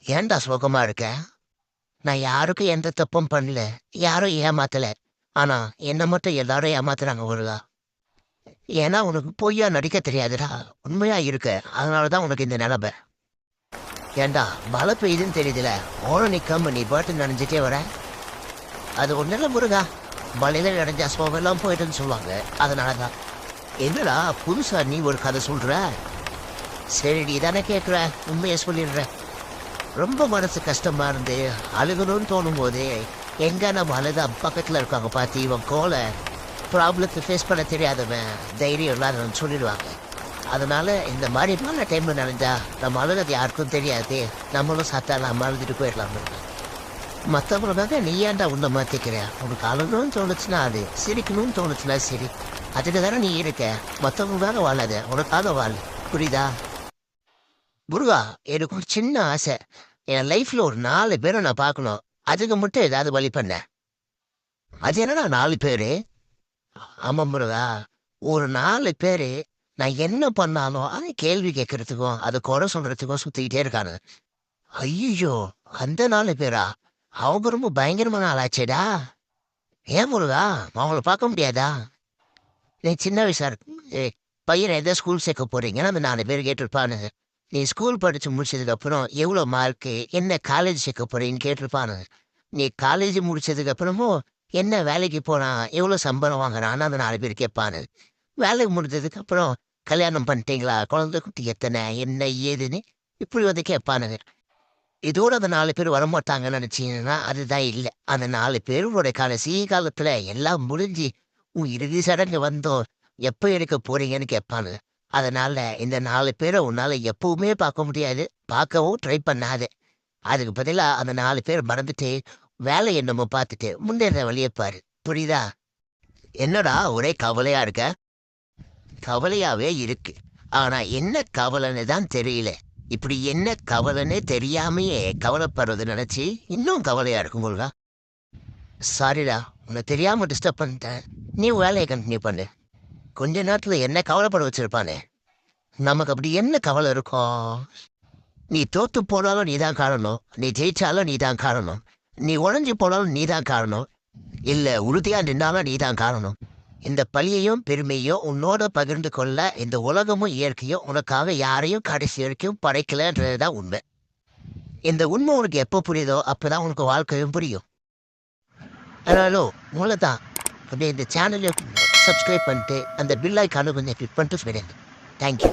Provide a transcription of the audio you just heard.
ஏன்டா சோகமா இருக்க? நான் யாருக்கும் எந்த தப்பும் பண்ணல. யாரும் ஏமாத்தல. ஆனா, என்ன மட்டும் எல்லாரும் ஏமாத்துறாங்க முருகா. ஏன்னா உனக்கு பொய்யா நடிக்க தெரியாதுடா. உண்மையா இருக்க. அதனால தான் உனக்கு இந்த நிலைமை. ஏன்டா மழை பெய்யுதுன்னு தெரியுதுல. ஓரம் நிக்காம நீ பாட்டு நனைஞ்சிட்டே வர. அது ஒண்ணுல முருகா. மழையில நனைஞ்சா சோகெல்லாம் போயிட்டுன்னு சொல்லுவாங்க. அதனாலதான். என்னடா புதுசா நீ ஒரு கதை சொல்ற? சரி நீ தானே கேட்குற. உண்மையை சொல்லிடுற. ரொம்ப மனசு கஷ்டமா இருந்து அழுகணும்னு தோணும் போது எங்க நம்ம அழுத பக்கத்துல இருக்காங்க பார்த்து இவன் கோலை ப்ராப்ளத்தை ஃபேஸ் பண்ண தெரியாதவன் தைரியம் இல்லாதவன் சொல்லிடுவாங்க. அதனால இந்த மாதிரி மழை டைம்ல நினைஞ்சா நம்ம அழுகிறது யாருக்கும் தெரியாது. நம்மளும் சாத்தா நம்ம அழுதுட்டு போயிடலாம். மற்றவங்களுக்காக நீ ஏன்டா உன்னை மாற்றிக்கிற? உனக்கு அழுகணும்னு தோணுச்சுன்னா அது, சிரிக்கணும்னு தோணுச்சுன்னா சரி. அதுக்கு தானே நீ இருக்க. மற்றவங்களுக்காக வாழாத, உனக்காக வாழ். புரியுதா? முருகா, எனக்கு ஒரு சின்ன ஆசை. என் லைஃப்ல ஒரு 4 பேரை நான் பார்க்கணும். அதுக்கு மட்டும் ஏதாவது வழி பண்ண. அது என்னடா 4 பேரு? ஆமா முருகா, ஒரு 4 பேரு நான் என்ன பண்ணாலும் அதை கேள்வி கேட்கறதுக்கும் அதை குறை சொல்றதுக்கும் சுத்திக்கிட்டே இருக்கானு. ஐயோ, அந்த 4 பேரா? அவங்க ரொம்ப பயங்கரமான ஆளாச்சேடா. ஏன் முருகா, அவங்கள பார்க்க முடியாதா? நீ சின்ன வயசா இருக்கு. பையனை எதை ஸ்கூல் சேர்க்க போறீங்கன்னு அந்த 4 பேர் கேட்டிருப்பானு. நீ ஸ்கூல் படிச்சு முடிச்சதுக்கு அப்புறம் எவ்வளோ மார்க்கு, என்ன காலேஜ் சேர்க்க போறீன்னு கேட்டிருப்பானு. நீ காலேஜ் முடிச்சதுக்கு அப்புறமும் என்ன வேலைக்கு போனா எவ்வளோ சம்பளம் வாங்குறான்னு அந்த 4 பேர் கேட்பானு. வேலைக்கு முடிஞ்சதுக்கு அப்புறம் கல்யாணம் பண்ணிட்டீங்களா, குழந்தை குட்டி எத்தனை, என்ன ஏதுன்னு இப்படி வந்து கேட்பானுங்க. இதோட அந்த 4 பேர் வரமாட்டாங்கன்னு நினைச்சீங்கன்னா அதுதான் இல்லை. அந்த 4 பேரோட கடைசி காலத்துல எல்லாம் முடிஞ்சு உன் இறுதி சடங்கு வந்தோம் எப்போ எடுக்க போறீங்கன்னு கேட்பானு. அதனால இந்த 4 பேரை உன்னால எப்பவுமே பார்க்க முடியாது. பார்க்கவும் ட்ரை பண்ணாது. அதுக்கு பதிலா அந்த 4 பேர் மறந்துட்டு வேலை என்னமோ பார்த்துட்டு முன்னேற வழியை பாரு. புரியுதா? என்னடா ஒரே கவலையா இருக்க? கவலையாவே இருக்கு. ஆனா என்ன கவலைன்னு தான் தெரியல. இப்படி என்ன கவலைன்னே தெரியாமையே கவலைப்படுறது நினைச்சு இன்னும் கவலையா இருக்கும் போல்கா. சாரிடா, உன்னை தெரியாம டிஸ்டர்ப் பண்ணிட்டேன். நீ வேலையை கண்டினியூ பண்ணு. கொஞ்ச நேரத்துல என்ன கவலைப்பட வச்சிருப்பானே. நமக்கு அப்படி என்ன கவலை இருக்கும்? நீ தோத்து போனாலும் நீதான் காரணம். நீ ஜெயிச்சாலும் நீதான் காரணம். நீ உழைஞ்சு போனாலும் நீதான் காரணம். இல்ல உறுதியா நின்னாலும் நீதான் காரணம். இந்த பழியையும் பெருமையும் உன்னோட பகிர்ந்து கொள்ள இந்த உலகமும் இயற்கையும் உனக்காக யாரையும் கடைசி வரைக்கும் படைக்கலன்றதுதான் உண்மை. இந்த உண்மை உனக்கு எப்போ புரியுதோ அப்பதான் உனக்கு வாழ்க்கையும் புரியும். அதனாலும் உங்களை அப்படியே இந்த சேனலை சப்ஸ்கிரைப் பண்ணிட்டு அந்த பில் ஐக்கானு கொஞ்சம் கிளிக் பண்ணிட்டு போயிடுங்க. தேங்க்யூ.